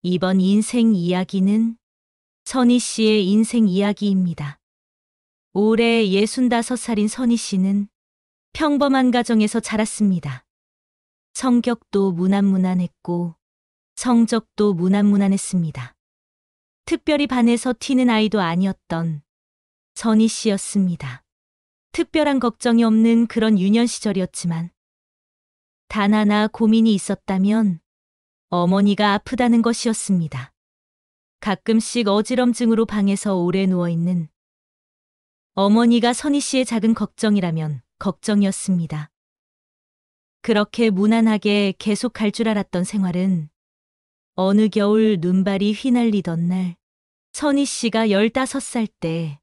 이번 인생 이야기는 선희 씨의 인생 이야기입니다. 올해 65살인 선희 씨는 평범한 가정에서 자랐습니다. 성격도 무난무난했고 성적도 무난무난했습니다. 특별히 반에서 튀는 아이도 아니었던 선희 씨였습니다. 특별한 걱정이 없는 그런 유년 시절이었지만 단 하나 고민이 있었다면 어머니가 아프다는 것이었습니다. 가끔씩 어지럼증으로 방에서 오래 누워있는 어머니가 선희 씨의 작은 걱정이라면 걱정이었습니다. 그렇게 무난하게 계속 갈 줄 알았던 생활은 어느 겨울 눈발이 휘날리던 날 선희 씨가 15살 때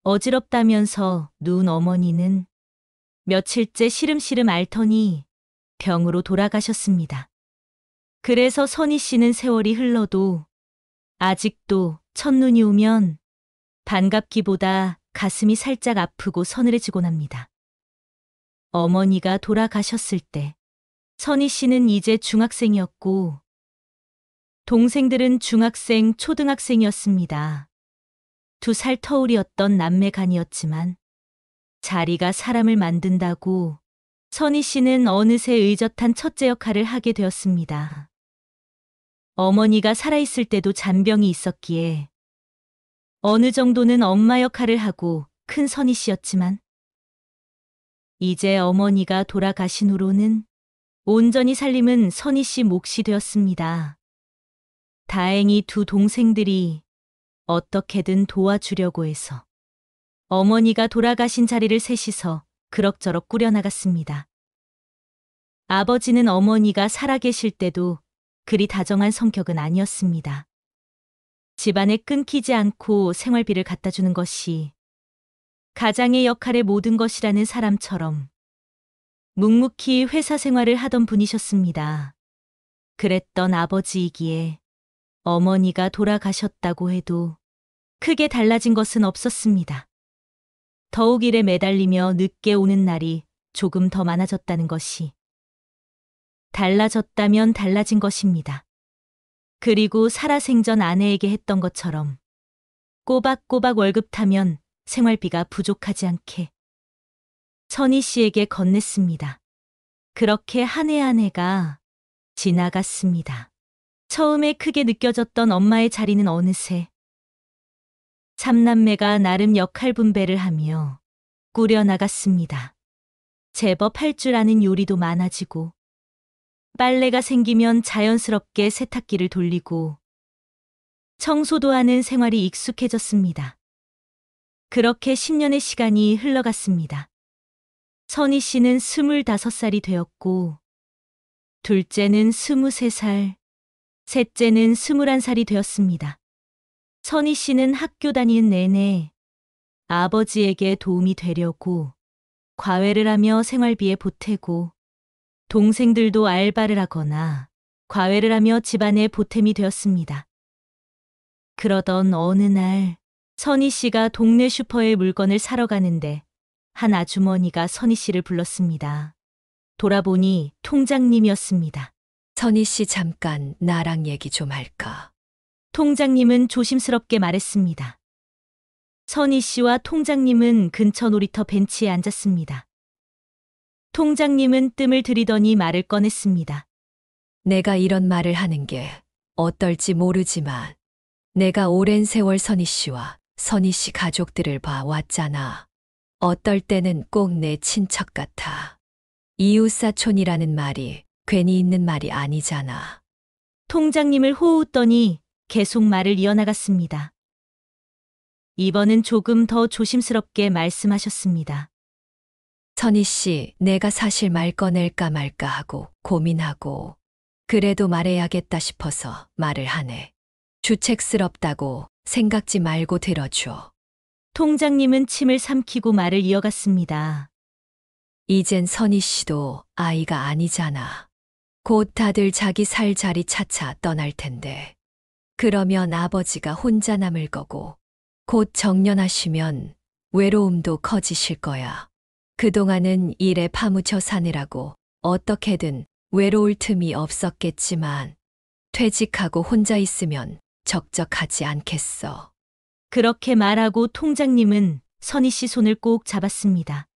어지럽다면서 누운 어머니는 며칠째 시름시름 앓더니 병으로 돌아가셨습니다. 그래서 선희 씨는 세월이 흘러도 아직도 첫눈이 오면 반갑기보다 가슴이 살짝 아프고 서늘해지곤 합니다. 어머니가 돌아가셨을 때 선희 씨는 이제 중학생이었고 동생들은 중학생, 초등학생이었습니다. 2살 터울이었던 남매간이었지만 자리가 사람을 만든다고 선희 씨는 어느새 의젓한 첫째 역할을 하게 되었습니다. 어머니가 살아있을 때도 잔병이 있었기에 어느 정도는 엄마 역할을 하고 큰 선희 씨였지만 이제 어머니가 돌아가신 후로는 온전히 살림은 선희 씨 몫이 되었습니다. 다행히 2 동생들이 어떻게든 도와주려고 해서 어머니가 돌아가신 자리를 셋이서 그럭저럭 꾸려나갔습니다. 아버지는 어머니가 살아계실 때도 그리 다정한 성격은 아니었습니다. 집안에 끊기지 않고 생활비를 갖다 주는 것이 가장의 역할의 모든 것이라는 사람처럼 묵묵히 회사 생활을 하던 분이셨습니다. 그랬던 아버지이기에 어머니가 돌아가셨다고 해도 크게 달라진 것은 없었습니다. 더욱 일에 매달리며 늦게 오는 날이 조금 더 많아졌다는 것이 달라졌다면 달라진 것입니다. 그리고 살아생전 아내에게 했던 것처럼 꼬박꼬박 월급 타면 생활비가 부족하지 않게 선희 씨에게 건넸습니다. 그렇게 한 해 한 해가 지나갔습니다. 처음에 크게 느껴졌던 엄마의 자리는 어느새 3남매가 나름 역할 분배를 하며 꾸려나갔습니다. 제법 할 줄 아는 요리도 많아지고 빨래가 생기면 자연스럽게 세탁기를 돌리고 청소도 하는 생활이 익숙해졌습니다. 그렇게 10년의 시간이 흘러갔습니다. 선희 씨는 25살이 되었고 둘째는 23살, 셋째는 21살이 되었습니다. 선희 씨는 학교 다니는 내내 아버지에게 도움이 되려고 과외를 하며 생활비에 보태고 동생들도 알바를 하거나 과외를 하며 집안의 보탬이 되었습니다. 그러던 어느 날 선희 씨가 동네 슈퍼에 물건을 사러 가는데 한 아주머니가 선희 씨를 불렀습니다. 돌아보니 통장님이었습니다. 선희 씨 잠깐 나랑 얘기 좀 할까? 통장님은 조심스럽게 말했습니다. 선희 씨와 통장님은 근처 놀이터 벤치에 앉았습니다. 통장님은 뜸을 들이더니 말을 꺼냈습니다. 내가 이런 말을 하는 게 어떨지 모르지만 내가 오랜 세월 선희 씨와 선희 씨 가족들을 봐왔잖아. 어떨 때는 꼭 내 친척 같아. 이웃사촌이라는 말이 괜히 있는 말이 아니잖아. 통장님을 호웃더니 계속 말을 이어나갔습니다. 이번은 조금 더 조심스럽게 말씀하셨습니다. 선희 씨, 내가 사실 말 꺼낼까 말까 하고 고민하고 그래도 말해야겠다 싶어서 말을 하네. 주책스럽다고 생각지 말고 들어줘. 통장님은 침을 삼키고 말을 이어갔습니다. 이젠 선희 씨도 아이가 아니잖아. 곧 다들 자기 살 자리 차차 떠날 텐데. 그러면 아버지가 혼자 남을 거고 곧 정년하시면 외로움도 커지실 거야. 그동안은 일에 파묻혀 사느라고 어떻게든 외로울 틈이 없었겠지만 퇴직하고 혼자 있으면 적적하지 않겠어. 그렇게 말하고 통장님은 선희 씨 손을 꼭 잡았습니다.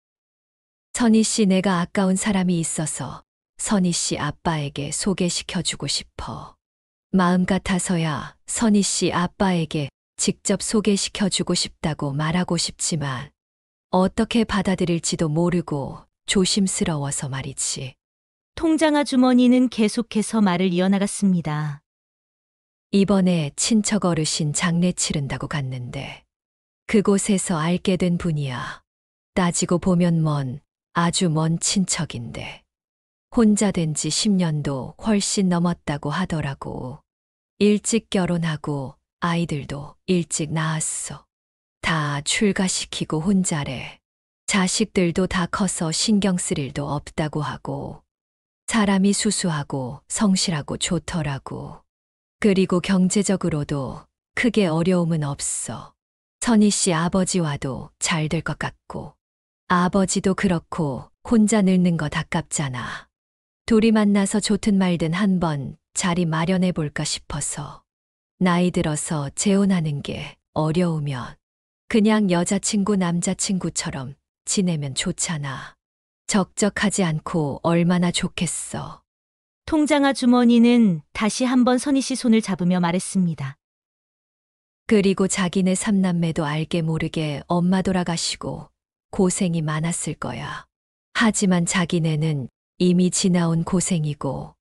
선희 씨, 내가 아까운 사람이 있어서 선희 씨 아빠에게 소개시켜주고 싶어. 마음 같아서야 선희 씨 아빠에게 직접 소개시켜주고 싶다고 말하고 싶지만 어떻게 받아들일지도 모르고 조심스러워서 말이지. 통장 아주머니는 계속해서 말을 이어나갔습니다. 이번에 친척 어르신 장례 치른다고 갔는데 그곳에서 알게 된 분이야. 따지고 보면 아주 먼 친척인데 혼자 된 지 10년도 훨씬 넘었다고 하더라고. 일찍 결혼하고 아이들도 일찍 낳았어. 다 출가시키고 혼자래. 자식들도 다 커서 신경 쓸 일도 없다고 하고 사람이 수수하고 성실하고 좋더라고. 그리고 경제적으로도 크게 어려움은 없어. 선희 씨 아버지와도 잘 될 것 같고 아버지도 그렇고 혼자 늙는 것 아깝잖아. 둘이 만나서 좋든 말든 한번 자리 마련해 볼까 싶어서. 나이 들어서 재혼하는 게 어려우면 그냥 여자친구 남자친구처럼 지내면 좋잖아. 적적하지 않고 얼마나 좋겠어. 통장 아주머니는 다시 한번 선희 씨 손을 잡으며 말했습니다. 그리고 자기네 삼남매도 알게 모르게 엄마 돌아가시고 고생이 많았을 거야. 하지만 자기네는 이미 지나온 고생이고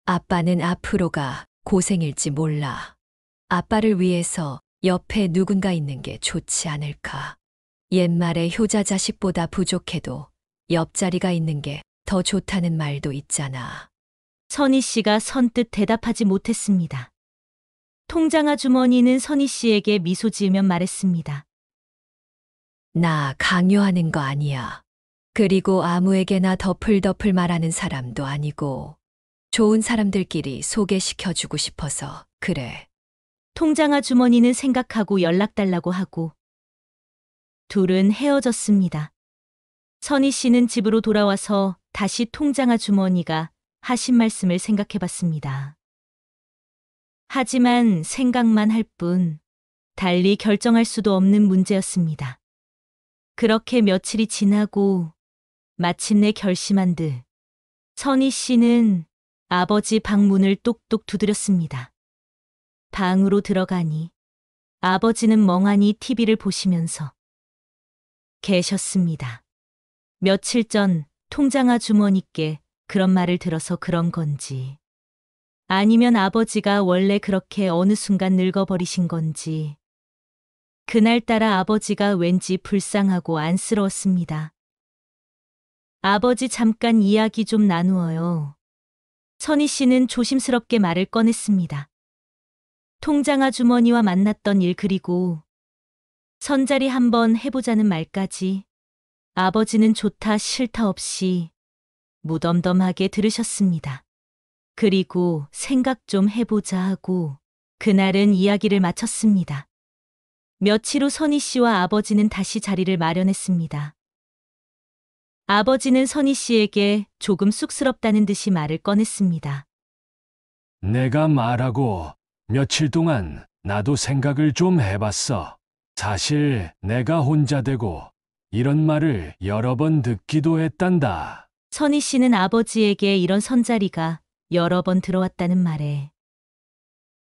아빠는 앞으로가 고생일지 몰라. 아빠를 위해서 옆에 누군가 있는 게 좋지 않을까. 옛말에 효자 자식보다 부족해도 옆자리가 있는 게 더 좋다는 말도 있잖아. 선희 씨가 선뜻 대답하지 못했습니다. 통장 아주머니는 선희 씨에게 미소 지으며 말했습니다. 나 강요하는 거 아니야. 그리고 아무에게나 덮을덮을 말하는 사람도 아니고 좋은 사람들끼리 소개시켜주고 싶어서 그래. 통장 아주머니는 생각하고 연락 달라고 하고 둘은 헤어졌습니다. 선희 씨는 집으로 돌아와서 다시 통장 아주머니가 하신 말씀을 생각해 봤습니다. 하지만 생각만 할 뿐 달리 결정할 수도 없는 문제였습니다. 그렇게 며칠이 지나고 마침내 결심한 듯 선희 씨는 아버지 방문을 똑똑 두드렸습니다. 방으로 들어가니 아버지는 멍하니 TV를 보시면서 계셨습니다. 며칠 전 통장 아주머니께 그런 말을 들어서 그런 건지 아니면 아버지가 원래 그렇게 어느 순간 늙어버리신 건지 그날따라 아버지가 왠지 불쌍하고 안쓰러웠습니다. 아버지 잠깐 이야기 좀 나누어요. 선희 씨는 조심스럽게 말을 꺼냈습니다. 통장 아주머니와 만났던 일 그리고 선자리 한번 해보자는 말까지 아버지는 좋다 싫다 없이 무덤덤하게 들으셨습니다. 그리고 생각 좀 해보자 하고 그날은 이야기를 마쳤습니다. 며칠 후 선희 씨와 아버지는 다시 자리를 마련했습니다. 아버지는 선희 씨에게 조금 쑥스럽다는 듯이 말을 꺼냈습니다. 내가 말하고 며칠 동안 나도 생각을 좀 해봤어. 사실 내가 혼자 되고 이런 말을 여러 번 듣기도 했단다. 선희 씨는 아버지에게 이런 선자리가 여러 번 들어왔다는 말에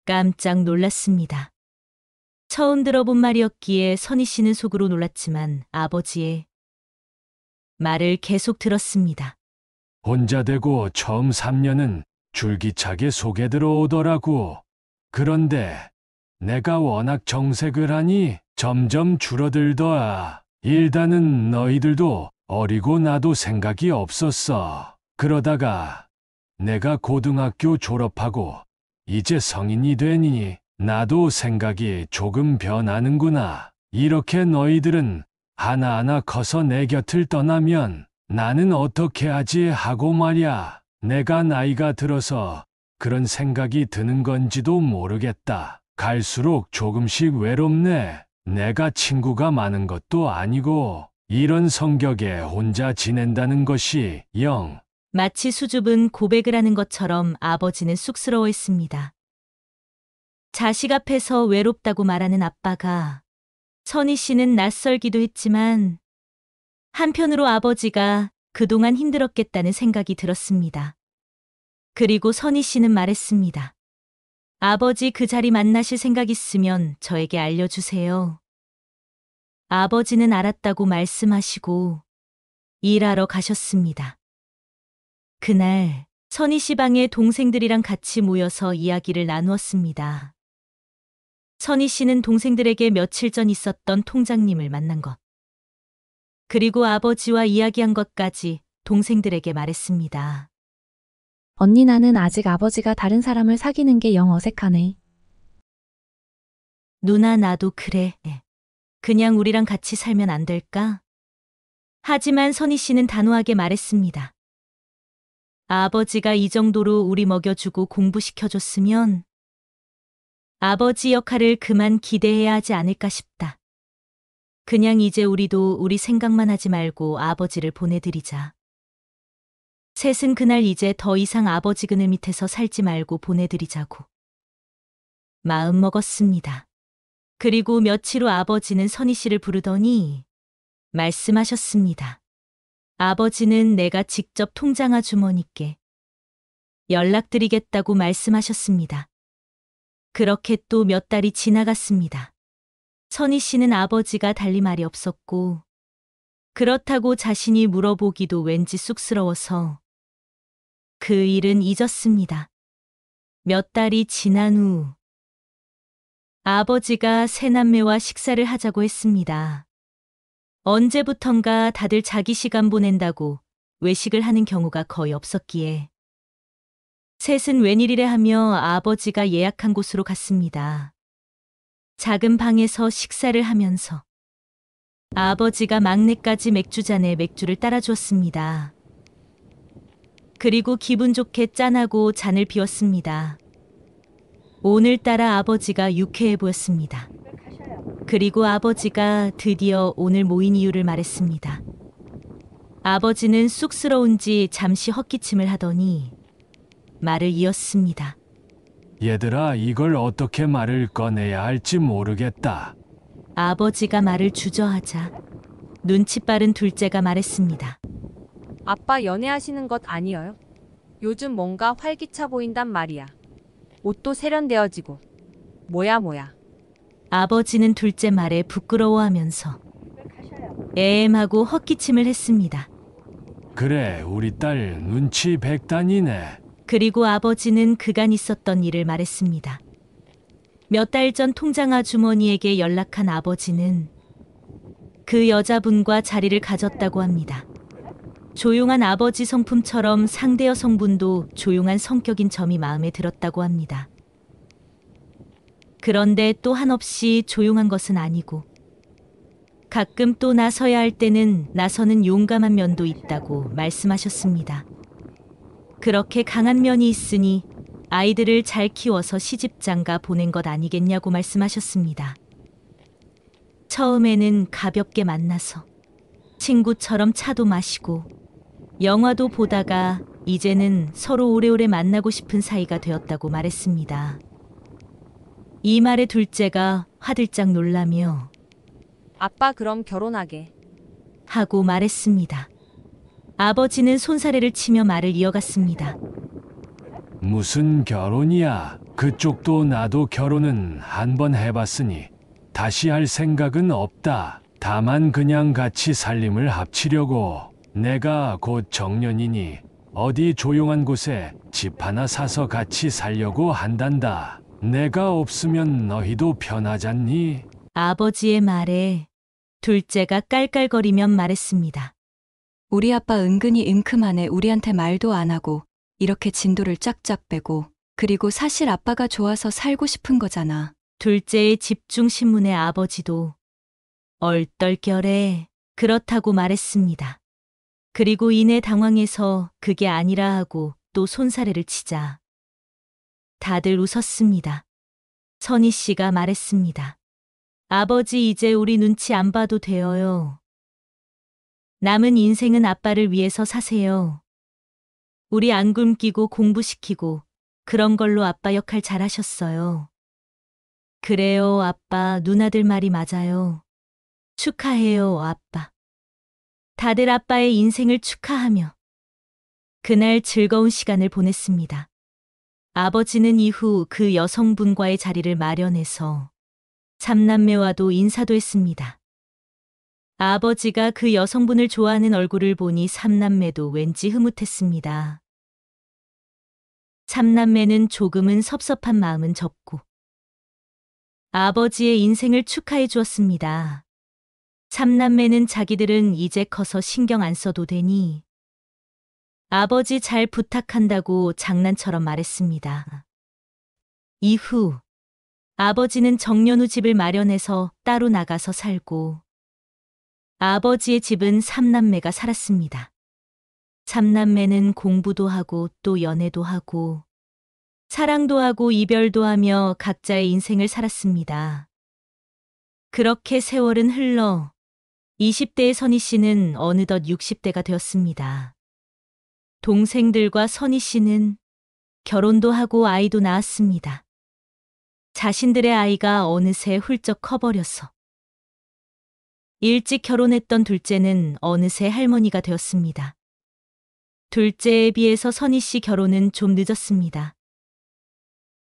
깜짝 놀랐습니다. 처음 들어본 말이었기에 선희 씨는 속으로 놀랐지만 아버지의 말을 계속 들었습니다. 혼자 되고 처음 3년은 줄기차게 속에 들어오더라고. 그런데 내가 워낙 정색을 하니 점점 줄어들더라. 일단은 너희들도 어리고 나도 생각이 없었어. 그러다가 내가 고등학교 졸업하고 이제 성인이 되니 나도 생각이 조금 변하는구나. 이렇게 너희들은 하나하나 커서 내 곁을 떠나면 나는 어떻게 하지 하고 말야. 내가 나이가 들어서 그런 생각이 드는 건지도 모르겠다. 갈수록 조금씩 외롭네. 내가 친구가 많은 것도 아니고 이런 성격에 혼자 지낸다는 것이 영. 마치 수줍은 고백을 하는 것처럼 아버지는 쑥스러워했습니다. 자식 앞에서 외롭다고 말하는 아빠가 선희 씨는 낯설기도 했지만 한편으로 아버지가 그동안 힘들었겠다는 생각이 들었습니다. 그리고 선희 씨는 말했습니다. 아버지 그 자리 만나실 생각 있으면 저에게 알려주세요. 아버지는 알았다고 말씀하시고 일하러 가셨습니다. 그날 선희 씨 방에 동생들이랑 같이 모여서 이야기를 나누었습니다. 선희 씨는 동생들에게 며칠 전 있었던 통장님을 만난 것, 그리고 아버지와 이야기한 것까지 동생들에게 말했습니다. 언니 나는 아직 아버지가 다른 사람을 사귀는 게 영 어색하네. 누나 나도 그래. 그냥 우리랑 같이 살면 안 될까? 하지만 선희 씨는 단호하게 말했습니다. 아버지가 이 정도로 우리 먹여주고 공부시켜줬으면 아버지 역할을 그만 기대해야 하지 않을까 싶다. 그냥 이제 우리도 우리 생각만 하지 말고 아버지를 보내드리자. 셋은 그날 이제 더 이상 아버지 그늘 밑에서 살지 말고 보내드리자고 마음 먹었습니다. 그리고 며칠 후 아버지는 선희 씨를 부르더니 말씀하셨습니다. 아버지는 내가 직접 통장 아주머니께 연락드리겠다고 말씀하셨습니다. 그렇게 또 몇 달이 지나갔습니다. 선희 씨는 아버지가 달리 말이 없었고 그렇다고 자신이 물어보기도 왠지 쑥스러워서 그 일은 잊었습니다. 몇 달이 지난 후 아버지가 새남매와 식사를 하자고 했습니다. 언제부턴가 다들 자기 시간 보낸다고 외식을 하는 경우가 거의 없었기에 셋은 웬일이래 하며 아버지가 예약한 곳으로 갔습니다. 작은 방에서 식사를 하면서 아버지가 막내까지 맥주잔에 맥주를 따라주었습니다. 그리고 기분 좋게 짠하고 잔을 비웠습니다. 오늘따라 아버지가 유쾌해 보였습니다. 그리고 아버지가 드디어 오늘 모인 이유를 말했습니다. 아버지는 쑥스러운지 잠시 헛기침을 하더니 말을 이었습니다. 얘들아, 이걸 어떻게 말을 꺼내야 할지 모르겠다. 아버지가 말을 주저하자 눈치 빠른 둘째가 말했습니다. 아빠 연애하시는 것 아니에요? 요즘 뭔가 활기차 보인단 말이야. 옷도 세련되어지고. 뭐야. 아버지는 둘째 말에 부끄러워하면서 애엠하고 헛기침을 했습니다. 그래, 우리 딸 눈치 백단이네. 그리고 아버지는 그간 있었던 일을 말했습니다. 몇 달 전 통장 아주머니에게 연락한 아버지는 그 여자분과 자리를 가졌다고 합니다. 조용한 아버지 성품처럼 상대 여성분도 조용한 성격인 점이 마음에 들었다고 합니다. 그런데 또 한없이 조용한 것은 아니고 가끔 또 나서야 할 때는 나서는 용감한 면도 있다고 말씀하셨습니다. 그렇게 강한 면이 있으니 아이들을 잘 키워서 시집장가 보낸 것 아니겠냐고 말씀하셨습니다. 처음에는 가볍게 만나서 친구처럼 차도 마시고 영화도 보다가 이제는 서로 오래오래 만나고 싶은 사이가 되었다고 말했습니다. 이 말에 둘째가 화들짝 놀라며 아빠 그럼 결혼하게. 하고 말했습니다. 아버지는 손사래를 치며 말을 이어갔습니다. 무슨 결혼이야? 그쪽도 나도 결혼은 한 번 해봤으니 다시 할 생각은 없다. 다만 그냥 같이 살림을 합치려고. 내가 곧 정년이니 어디 조용한 곳에 집 하나 사서 같이 살려고 한단다. 내가 없으면 너희도 편하잖니? 아버지의 말에 둘째가 깔깔거리며 말했습니다. 우리 아빠 은근히 잉큼하네. 우리한테 말도 안 하고 이렇게 진도를 쫙쫙 빼고. 그리고 사실 아빠가 좋아서 살고 싶은 거잖아. 둘째의 집중 신문에 아버지도 얼떨결에 그렇다고 말했습니다. 그리고 이내 당황해서 그게 아니라 하고 또 손사래를 치자 다들 웃었습니다. 선희 씨가 말했습니다. 아버지 이제 우리 눈치 안 봐도 돼요. 남은 인생은 아빠를 위해서 사세요. 우리 안 굶기고 공부시키고 그런 걸로 아빠 역할 잘하셨어요. 그래요, 아빠. 누나들 말이 맞아요. 축하해요, 아빠. 다들 아빠의 인생을 축하하며 그날 즐거운 시간을 보냈습니다. 아버지는 이후 그 여성분과의 자리를 마련해서 삼남매와도 인사도 했습니다. 아버지가 그 여성분을 좋아하는 얼굴을 보니 삼남매도 왠지 흐뭇했습니다. 삼남매는 조금은 섭섭한 마음은 접고 아버지의 인생을 축하해 주었습니다. 삼남매는 자기들은 이제 커서 신경 안 써도 되니 아버지 잘 부탁한다고 장난처럼 말했습니다. 이후 아버지는 정년 후 집을 마련해서 따로 나가서 살고 아버지의 집은 삼남매가 살았습니다. 삼남매는 공부도 하고 또 연애도 하고 사랑도 하고 이별도 하며 각자의 인생을 살았습니다. 그렇게 세월은 흘러 20대의 선희 씨는 어느덧 60대가 되었습니다. 동생들과 선희 씨는 결혼도 하고 아이도 낳았습니다. 자신들의 아이가 어느새 훌쩍 커버려서 일찍 결혼했던 둘째는 어느새 할머니가 되었습니다. 둘째에 비해서 선희 씨 결혼은 좀 늦었습니다.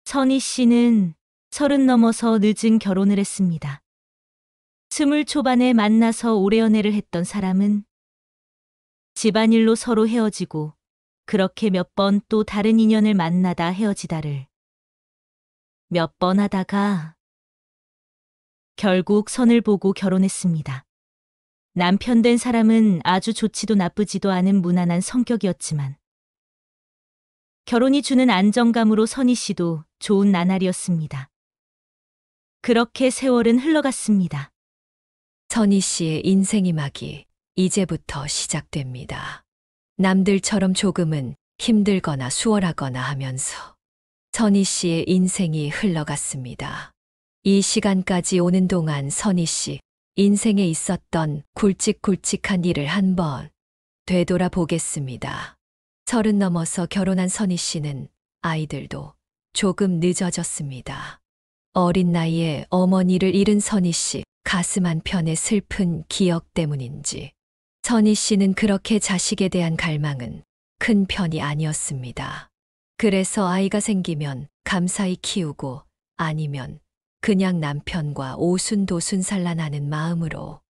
선희 씨는 30 넘어서 늦은 결혼을 했습니다. 20 초반에 만나서 오래 연애를 했던 사람은 집안일로 서로 헤어지고 그렇게 몇 번 또 다른 인연을 만나다 헤어지다를 몇 번 하다가 결국 선을 보고 결혼했습니다. 남편 된 사람은 아주 좋지도 나쁘지도 않은 무난한 성격이었지만 결혼이 주는 안정감으로 선희 씨도 좋은 나날이었습니다. 그렇게 세월은 흘러갔습니다. 선희 씨의 인생이 막이 이제부터 시작됩니다. 남들처럼 조금은 힘들거나 수월하거나 하면서 선희 씨의 인생이 흘러갔습니다. 이 시간까지 오는 동안 선희 씨 인생에 있었던 굵직굵직한 일을 한번 되돌아보겠습니다. 30 넘어서 결혼한 선희 씨는 아이들도 조금 늦어졌습니다. 어린 나이에 어머니를 잃은 선희 씨 가슴 한편의 슬픈 기억 때문인지 선희 씨는 그렇게 자식에 대한 갈망은 큰 편이 아니었습니다. 그래서 아이가 생기면 감사히 키우고 아니면 그냥 남편과 오순도순산란하는 마음으로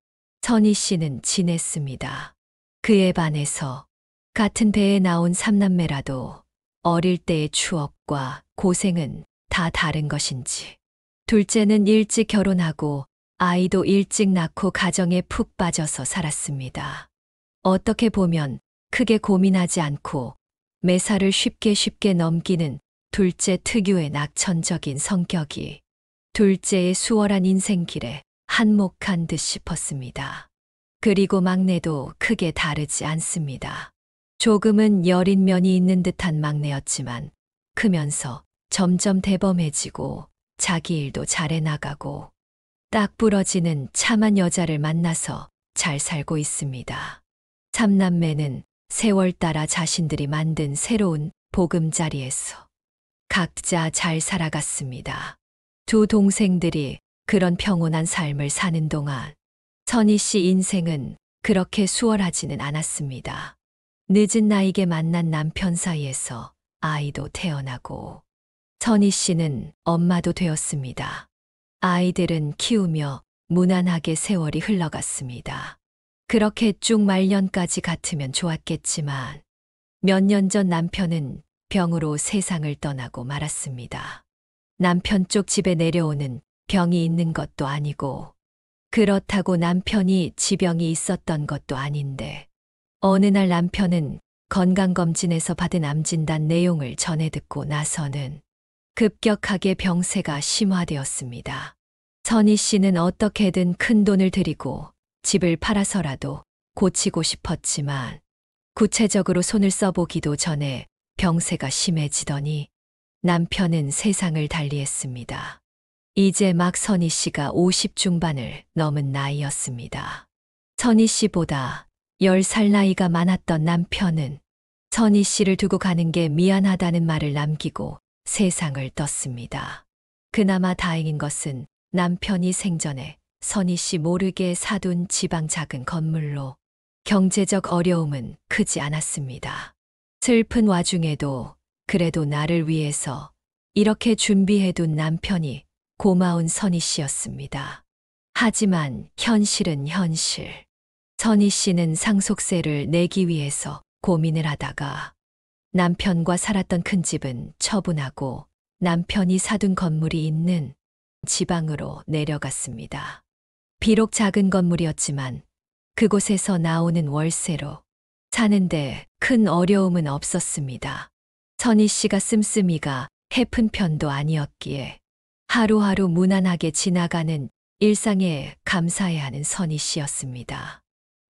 선희 씨는 지냈습니다. 그에 반해서 같은 배에 나온 삼남매라도 어릴 때의 추억과 고생은 다 다른 것인지 둘째는 일찍 결혼하고 아이도 일찍 낳고 가정에 푹 빠져서 살았습니다. 어떻게 보면 크게 고민하지 않고 매사를 쉽게 넘기는 둘째 특유의 낙천적인 성격이 둘째의 수월한 인생길에 한몫한 듯 싶었습니다. 그리고 막내도 크게 다르지 않습니다. 조금은 여린 면이 있는 듯한 막내였지만 크면서 점점 대범해지고 자기 일도 잘해 나가고 딱 부러지는 참한 여자를 만나서 잘 살고 있습니다. 삼남매는 세월 따라 자신들이 만든 새로운 보금자리에서 각자 잘 살아갔습니다. 두 동생들이 그런 평온한 삶을 사는 동안 선희 씨 인생은 그렇게 수월하지는 않았습니다. 늦은 나이에 만난 남편 사이에서 아이도 태어나고 선희 씨는 엄마도 되었습니다. 아이들은 키우며 무난하게 세월이 흘러갔습니다. 그렇게 쭉 말년까지 같으면 좋았겠지만 몇 년 전 남편은 병으로 세상을 떠나고 말았습니다. 남편 쪽 집에 내려오는 병이 있는 것도 아니고 그렇다고 남편이 지병이 있었던 것도 아닌데 어느 날 남편은 건강검진에서 받은 암 진단 내용을 전해 듣고 나서는 급격하게 병세가 심화되었습니다. 선희 씨는 어떻게든 큰 돈을 들이고 집을 팔아서라도 고치고 싶었지만 구체적으로 손을 써보기도 전에 병세가 심해지더니 남편은 세상을 달리했습니다. 이제 막 선희 씨가 50 중반을 넘은 나이였습니다. 선희 씨보다 10살 나이가 많았던 남편은 선희 씨를 두고 가는 게 미안하다는 말을 남기고 세상을 떴습니다. 그나마 다행인 것은 남편이 생전에 선희 씨 모르게 사둔 지방 작은 건물로 경제적 어려움은 크지 않았습니다. 슬픈 와중에도 그래도 나를 위해서 이렇게 준비해둔 남편이 고마운 선희 씨였습니다. 하지만 현실은 현실. 선희 씨는 상속세를 내기 위해서 고민을 하다가 남편과 살았던 큰 집은 처분하고 남편이 사둔 건물이 있는 지방으로 내려갔습니다. 비록 작은 건물이었지만 그곳에서 나오는 월세로 사는데 큰 어려움은 없었습니다. 선희 씨가 씀씀이가 해픈 편도 아니었기에 하루하루 무난하게 지나가는 일상에 감사해야 하는 선희 씨였습니다.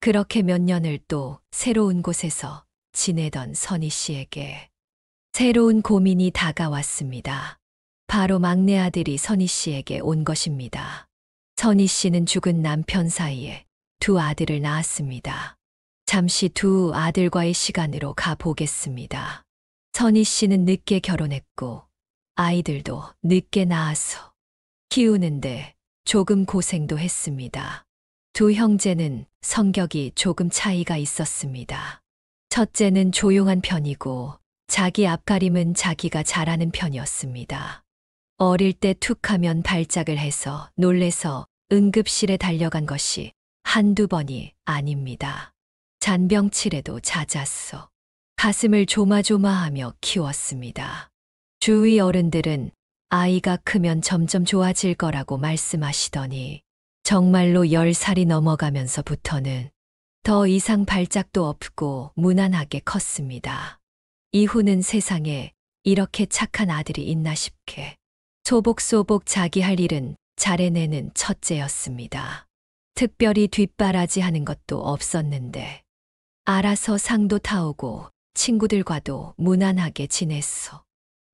그렇게 몇 년을 또 새로운 곳에서 지내던 선희 씨에게 새로운 고민이 다가왔습니다. 바로 막내 아들이 선희 씨에게 온 것입니다. 선희 씨는 죽은 남편 사이에 두 아들을 낳았습니다. 잠시 두 아들과의 시간으로 가보겠습니다. 선희 씨는 늦게 결혼했고 아이들도 늦게 낳아서 키우는데 조금 고생도 했습니다. 두 형제는 성격이 조금 차이가 있었습니다. 첫째는 조용한 편이고 자기 앞가림은 자기가 잘하는 편이었습니다. 어릴 때 툭 하면 발작을 해서 놀래서 응급실에 달려간 것이 한두 번이 아닙니다. 잔병치레도 잦았어. 가슴을 조마조마하며 키웠습니다. 주위 어른들은 아이가 크면 점점 좋아질 거라고 말씀하시더니 정말로 10살이 넘어가면서부터는 더 이상 발작도 없고 무난하게 컸습니다. 이후는 세상에 이렇게 착한 아들이 있나 싶게 소복소복 자기 할 일은 잘해내는 첫째였습니다. 특별히 뒷바라지 하는 것도 없었는데 알아서 상도 타오고 친구들과도 무난하게 지냈어.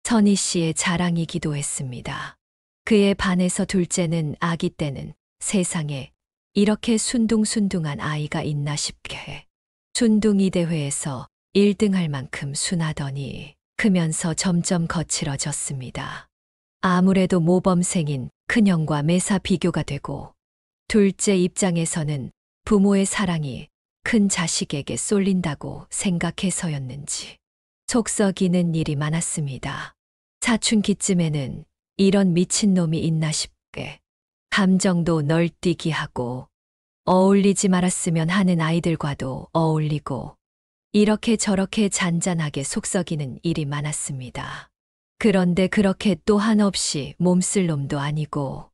선희 씨의 자랑이기도 했습니다. 그에 반해서 둘째는 아기 때는 세상에 이렇게 순둥순둥한 아이가 있나 싶게 순둥이 대회에서 1등할 만큼 순하더니 크면서 점점 거칠어졌습니다. 아무래도 모범생인 큰형과 매사 비교가 되고 둘째 입장에서는 부모의 사랑이 큰 자식에게 쏠린다고 생각해서였는지 속 썩이는 일이 많았습니다. 사춘기쯤에는 이런 미친놈이 있나 싶게 감정도 널뛰기 하고 어울리지 말았으면 하는 아이들과도 어울리고 이렇게 저렇게 잔잔하게 속썩이는 일이 많았습니다. 그런데 그렇게 또 한없이 몸쓸 놈도 아니고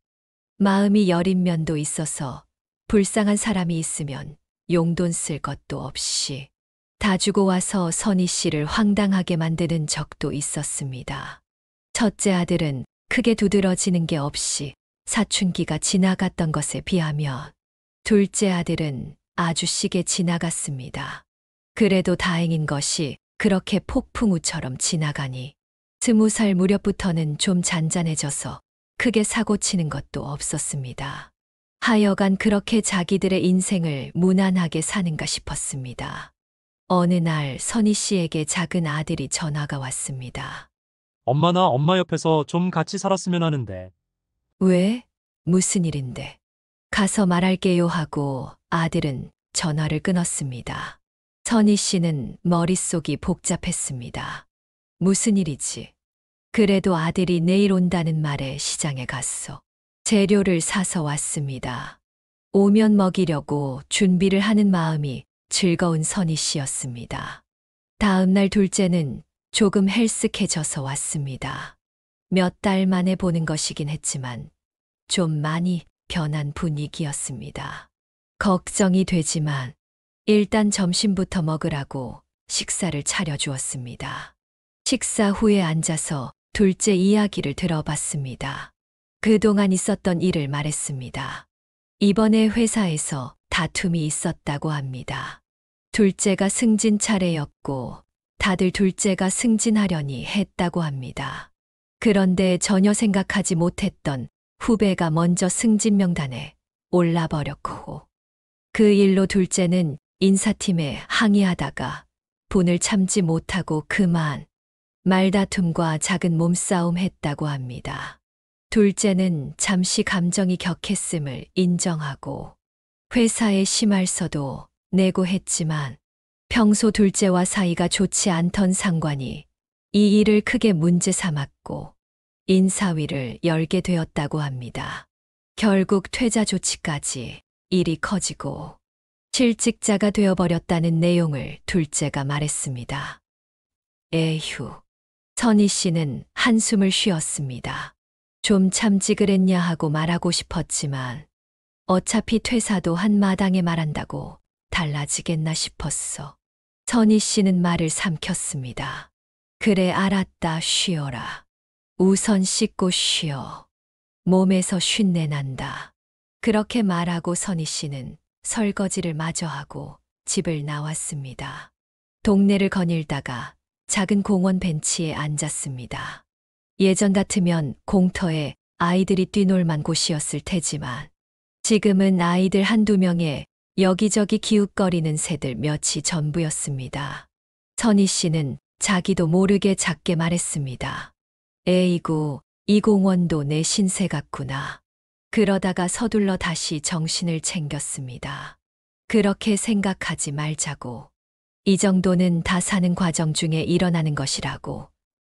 마음이 여린 면도 있어서 불쌍한 사람이 있으면 용돈 쓸 것도 없이 다 주고 와서 선희 씨를 황당하게 만드는 적도 있었습니다. 첫째 아들은 크게 두드러지는 게 없이 사춘기가 지나갔던 것에 비하면 둘째 아들은 아주 시게 지나갔습니다. 그래도 다행인 것이 그렇게 폭풍우처럼 지나가니 20살 무렵부터는 좀 잔잔해져서 크게 사고치는 것도 없었습니다. 하여간 그렇게 자기들의 인생을 무난하게 사는가 싶었습니다. 어느 날 선희 씨에게 작은 아들이 전화가 왔습니다. 엄마 나 엄마 옆에서 좀 같이 살았으면 하는데. 왜? 무슨 일인데? 가서 말할게요 하고 아들은 전화를 끊었습니다. 선희 씨는 머릿속이 복잡했습니다. 무슨 일이지? 그래도 아들이 내일 온다는 말에 시장에 갔어. 재료를 사서 왔습니다. 오면 먹이려고 준비를 하는 마음이 즐거운 선희 씨였습니다. 다음 날 둘째는 조금 헬쓱해져서 왔습니다. 몇 달 만에 보는 것이긴 했지만 좀 많이 변한 분위기였습니다. 걱정이 되지만 일단 점심부터 먹으라고 식사를 차려주었습니다. 식사 후에 앉아서 둘째 이야기를 들어봤습니다. 그동안 있었던 일을 말했습니다. 이번에 회사에서 다툼이 있었다고 합니다. 둘째가 승진 차례였고 다들 둘째가 승진하려니 했다고 합니다. 그런데 전혀 생각하지 못했던 후배가 먼저 승진 명단에 올라버렸고 그 일로 둘째는 인사팀에 항의하다가 분을 참지 못하고 그만 말다툼과 작은 몸싸움 했다고 합니다. 둘째는 잠시 감정이 격했음을 인정하고 회사에 심할서도 내고 했지만 평소 둘째와 사이가 좋지 않던 상관이 이 일을 크게 문제 삼았고 인사위를 열게 되었다고 합니다. 결국 퇴자 조치까지 일이 커지고 실직자가 되어버렸다는 내용을 둘째가 말했습니다. 에휴. 선희 씨는 한숨을 쉬었습니다. 좀 참지 그랬냐 하고 말하고 싶었지만 어차피 퇴사도 한 마당에 말한다고 달라지겠나 싶었어. 선희 씨는 말을 삼켰습니다. 그래 알았다 쉬어라. 우선 씻고 쉬어. 몸에서 쉰내 난다. 그렇게 말하고 선희 씨는 설거지를 마저 하고 집을 나왔습니다. 동네를 거닐다가 작은 공원 벤치에 앉았습니다. 예전 같으면 공터에 아이들이 뛰놀만 곳이었을 테지만 지금은 아이들 한두 명에 여기저기 기웃거리는 새들 몇이 전부였습니다. 선희 씨는 자기도 모르게 작게 말했습니다. 에이구, 이 공원도 내 신세 같구나. 그러다가 서둘러 다시 정신을 챙겼습니다. 그렇게 생각하지 말자고. 이 정도는 다 사는 과정 중에 일어나는 것이라고.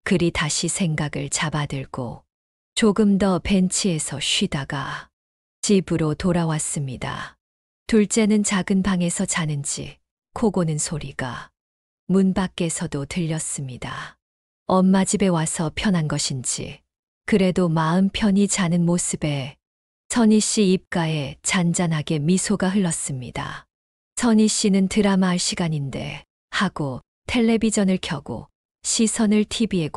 그리 다시 생각을 잡아들고 조금 더 벤치에서 쉬다가 집으로 돌아왔습니다. 둘째는 작은 방에서 자는지 코 고는 소리가 문 밖에서도 들렸습니다. 엄마 집에 와서 편한 것인지 그래도 마음 편히 자는 모습에 선희 씨 입가에 잔잔하게 미소가 흘렀습니다. 선희 씨는 드라마 할 시간인데 하고 텔레비전을 켜고 시선을 TV에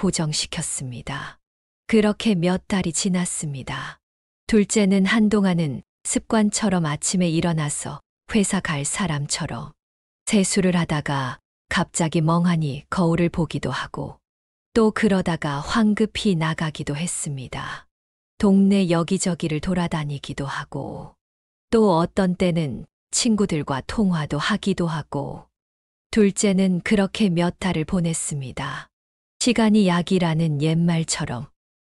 고정시켰습니다. 그렇게 몇 달이 지났습니다. 둘째는 한동안은 습관처럼 아침에 일어나서 회사 갈 사람처럼 세수를 하다가 갑자기 멍하니 거울을 보기도 하고 또 그러다가 황급히 나가기도 했습니다. 동네 여기저기를 돌아다니기도 하고 또 어떤 때는 친구들과 통화도 하기도 하고 둘째는 그렇게 몇 달을 보냈습니다. 시간이 약이라는 옛말처럼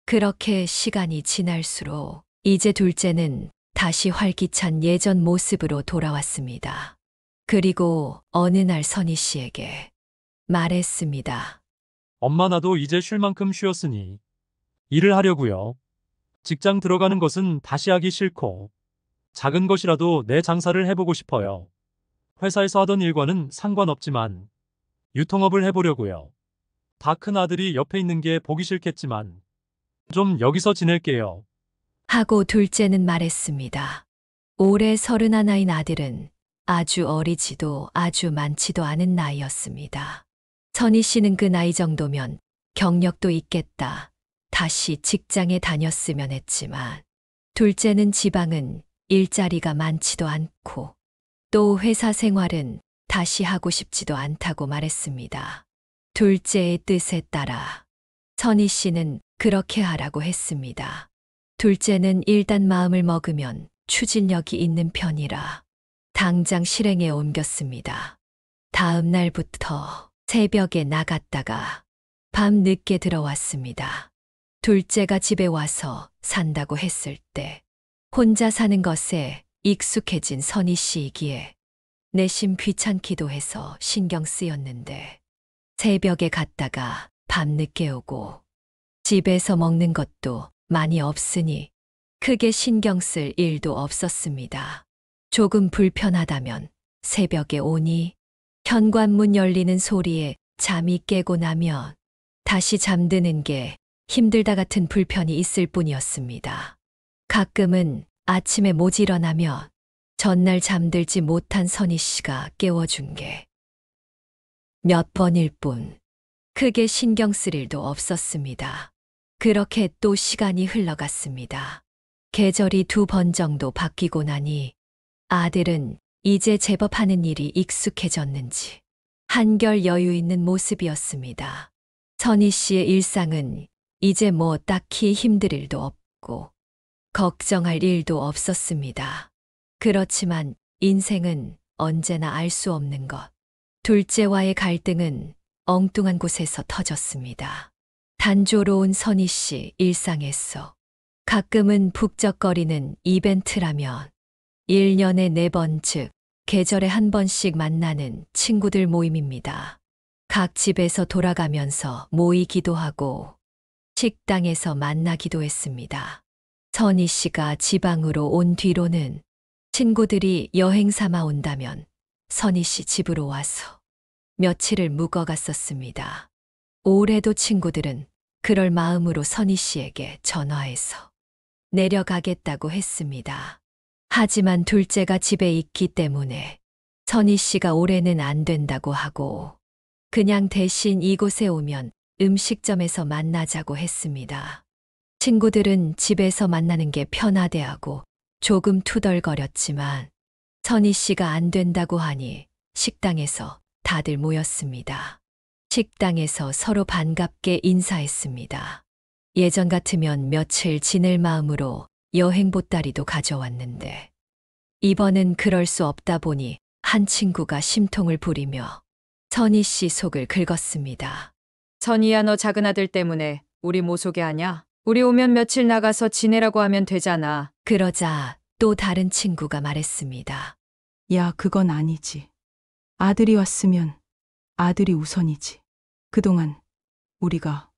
그렇게 시간이 지날수록 이제 둘째는 다시 활기찬 예전 모습으로 돌아왔습니다. 그리고 어느 날 선희 씨에게 말했습니다. 엄마 나도 이제 쉴 만큼 쉬었으니 일을 하려고요. 직장 들어가는 것은 다시 하기 싫고 작은 것이라도 내 장사를 해보고 싶어요. 회사에서 하던 일과는 상관없지만 유통업을 해보려고요. 다 큰 아들이 옆에 있는 게 보기 싫겠지만 좀 여기서 지낼게요. 하고 둘째는 말했습니다. 올해 31인 아들은 아주 어리지도 아주 많지도 않은 나이였습니다. 선희 씨는 그 나이 정도면 경력도 있겠다. 다시 직장에 다녔으면 했지만 둘째는 지방은 일자리가 많지도 않고 또 회사 생활은 다시 하고 싶지도 않다고 말했습니다. 둘째의 뜻에 따라 선희 씨는 그렇게 하라고 했습니다. 둘째는 일단 마음을 먹으면 추진력이 있는 편이라 당장 실행에 옮겼습니다. 다음 날부터 새벽에 나갔다가 밤 늦게 들어왔습니다. 둘째가 집에 와서 산다고 했을 때 혼자 사는 것에 익숙해진 선희 씨이기에 내심 귀찮기도 해서 신경 쓰였는데 새벽에 갔다가 밤늦게 오고 집에서 먹는 것도 많이 없으니 크게 신경 쓸 일도 없었습니다. 조금 불편하다면 새벽에 오니 현관문 열리는 소리에 잠이 깨고 나면 다시 잠드는 게 힘들다 같은 불편이 있을 뿐이었습니다. 가끔은 아침에 못 일어나면 전날 잠들지 못한 선희 씨가 깨워준 게 몇 번일 뿐 크게 신경 쓸 일도 없었습니다. 그렇게 또 시간이 흘러갔습니다. 계절이 2번 정도 바뀌고 나니 아들은 이제 제법 하는 일이 익숙해졌는지 한결 여유 있는 모습이었습니다. 선희 씨의 일상은 이제 뭐 딱히 힘들 일도 없고 걱정할 일도 없었습니다. 그렇지만 인생은 언제나 알 수 없는 것. 둘째와의 갈등은 엉뚱한 곳에서 터졌습니다. 단조로운 선희 씨 일상에서 가끔은 북적거리는 이벤트라면 1년에 4번 즉 계절에 한 번씩 만나는 친구들 모임입니다. 각 집에서 돌아가면서 모이기도 하고 식당에서 만나기도 했습니다. 선희 씨가 지방으로 온 뒤로는 친구들이 여행 삼아 온다면 선희 씨 집으로 와서 며칠을 묵어갔었습니다. 올해도 친구들은 그럴 마음으로 선희 씨에게 전화해서 내려가겠다고 했습니다. 하지만 둘째가 집에 있기 때문에 선희 씨가 올해는 안 된다고 하고 그냥 대신 이곳에 오면 음식점에서 만나자고 했습니다. 친구들은 집에서 만나는 게 편하대하고 조금 투덜거렸지만 선희 씨가 안 된다고 하니 식당에서 다들 모였습니다. 식당에서 서로 반갑게 인사했습니다. 예전 같으면 며칠 지낼 마음으로 여행 보따리도 가져왔는데 이번은 그럴 수 없다 보니 한 친구가 심통을 부리며 선희 씨 속을 긁었습니다. 선희야, 너 작은 아들 때문에 우리 못 오게 하냐? 우리 오면 며칠 나가서 지내라고 하면 되잖아. 그러자 또 다른 친구가 말했습니다. 야, 그건 아니지. 아들이 왔으면 아들이 우선이지. 그동안 우리가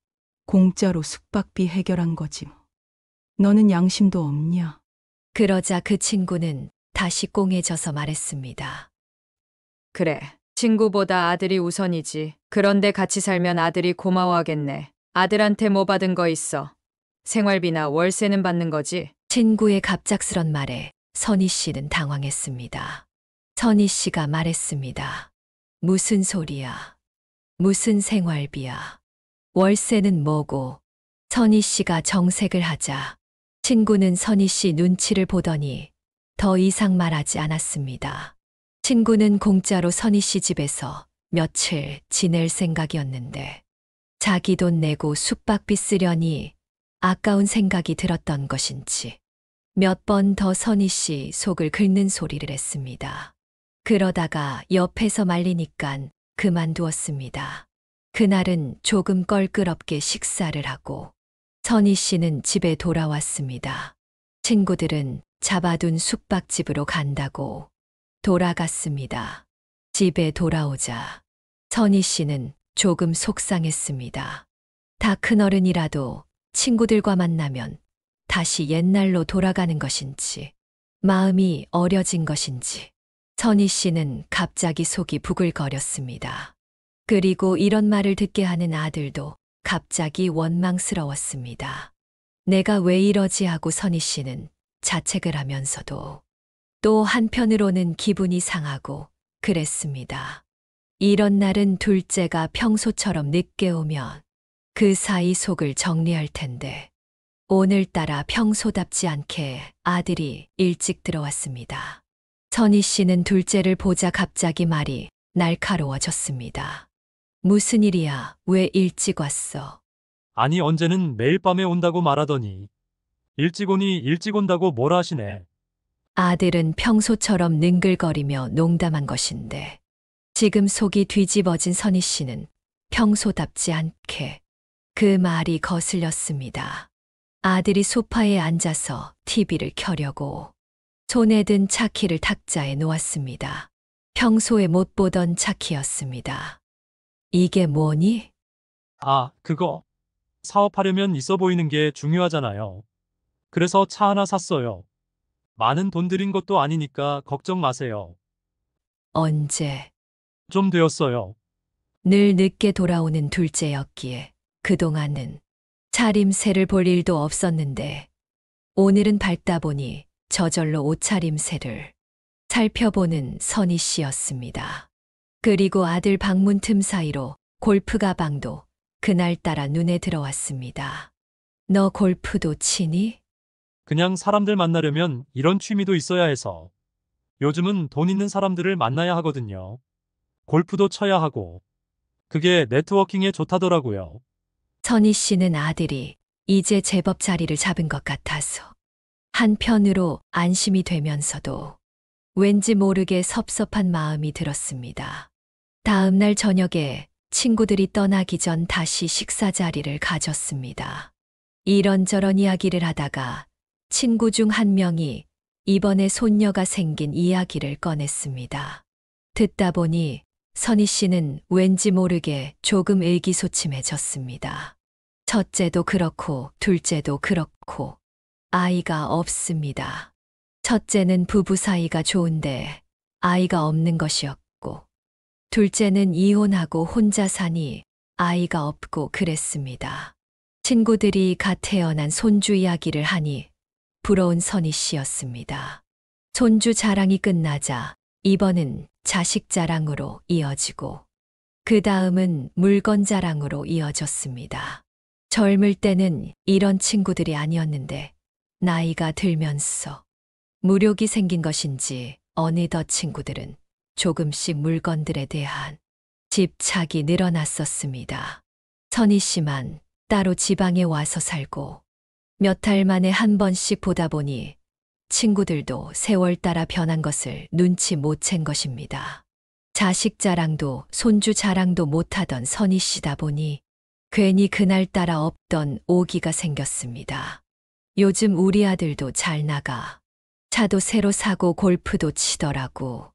공짜로 숙박비 해결한 거지 뭐. 너는 양심도 없냐? 그러자 그 친구는 다시 꽁해져서 말했습니다. 그래, 친구보다 아들이 우선이지. 그런데 같이 살면 아들이 고마워하겠네. 아들한테 뭐 받은 거 있어? 생활비나 월세는 받는 거지? 친구의 갑작스런 말에 선희 씨는 당황했습니다. 선희 씨가 말했습니다. 무슨 소리야? 무슨 생활비야? 월세는 뭐고? 선희 씨가 정색을 하자 친구는 선희 씨 눈치를 보더니 더 이상 말하지 않았습니다. 친구는 공짜로 선희 씨 집에서 며칠 지낼 생각이었는데 자기 돈 내고 숙박비 쓰려니 아까운 생각이 들었던 것인지 몇 번 더 선희 씨 속을 긁는 소리를 했습니다. 그러다가 옆에서 말리니깐 그만두었습니다. 그날은 조금 껄끄럽게 식사를 하고 선희 씨는 집에 돌아왔습니다. 친구들은 잡아둔 숙박집으로 간다고 돌아갔습니다. 집에 돌아오자 선희 씨는 조금 속상했습니다. 다 큰 어른이라도 친구들과 만나면 다시 옛날로 돌아가는 것인지 마음이 어려진 것인지 선희 씨는 갑자기 속이 부글거렸습니다. 그리고 이런 말을 듣게 하는 아들도 갑자기 원망스러웠습니다. 내가 왜 이러지 하고 선희 씨는 자책을 하면서도 또 한편으로는 기분이 상하고 그랬습니다. 이런 날은 둘째가 평소처럼 늦게 오면 그 사이 속을 정리할 텐데 오늘따라 평소답지 않게 아들이 일찍 들어왔습니다. 선희 씨는 둘째를 보자 갑자기 말이 날카로워졌습니다. 무슨 일이야? 왜 일찍 왔어? 아니 언제는 매일 밤에 온다고 말하더니 일찍 오니 일찍 온다고 뭐라 하시네. 아들은 평소처럼 능글거리며 농담한 것인데 지금 속이 뒤집어진 선희 씨는 평소답지 않게 그 말이 거슬렸습니다. 아들이 소파에 앉아서 TV를 켜려고 손에 든 차키를 탁자에 놓았습니다. 평소에 못 보던 차키였습니다. 이게 뭐니? 아, 그거. 사업하려면 있어 보이는 게 중요하잖아요. 그래서 차 하나 샀어요. 많은 돈 들인 것도 아니니까 걱정 마세요. 언제? 좀 되었어요. 늘 늦게 돌아오는 둘째였기에 그동안은 차림새를 볼 일도 없었는데 오늘은 밝다 보니 저절로 옷차림새를 살펴보는 선희 씨였습니다. 그리고 아들 방문 틈 사이로 골프 가방도 그날따라 눈에 들어왔습니다. 너 골프도 치니? 그냥 사람들 만나려면 이런 취미도 있어야 해서. 요즘은 돈 있는 사람들을 만나야 하거든요. 골프도 쳐야 하고. 그게 네트워킹에 좋다더라고요. 선희 씨는 아들이 이제 제법 자리를 잡은 것 같아서 한편으로 안심이 되면서도 왠지 모르게 섭섭한 마음이 들었습니다. 다음 날 저녁에 친구들이 떠나기 전 다시 식사 자리를 가졌습니다. 이런저런 이야기를 하다가 친구 중 한 명이 이번에 손녀가 생긴 이야기를 꺼냈습니다. 듣다 보니 선희 씨는 왠지 모르게 조금 의기소침해졌습니다. 첫째도 그렇고 둘째도 그렇고 아이가 없습니다. 첫째는 부부 사이가 좋은데 아이가 없는 것이었고, 둘째는 이혼하고 혼자 사니 아이가 없고 그랬습니다. 친구들이 갓 태어난 손주 이야기를 하니 부러운 선희 씨였습니다. 손주 자랑이 끝나자 이번은 자식 자랑으로 이어지고, 그 다음은 물건 자랑으로 이어졌습니다. 젊을 때는 이런 친구들이 아니었는데 나이가 들면서 무력이 생긴 것인지 어느덧 친구들은 조금씩 물건들에 대한 집착이 늘어났었습니다. 선희 씨만 따로 지방에 와서 살고 몇 달 만에 한 번씩 보다 보니 친구들도 세월 따라 변한 것을 눈치 못 챈 것입니다. 자식 자랑도 손주 자랑도 못하던 선희 씨다 보니 괜히 그날따라 없던 오기가 생겼습니다. 요즘 우리 아들도 잘 나가. 차도 새로 사고 골프도 치더라고.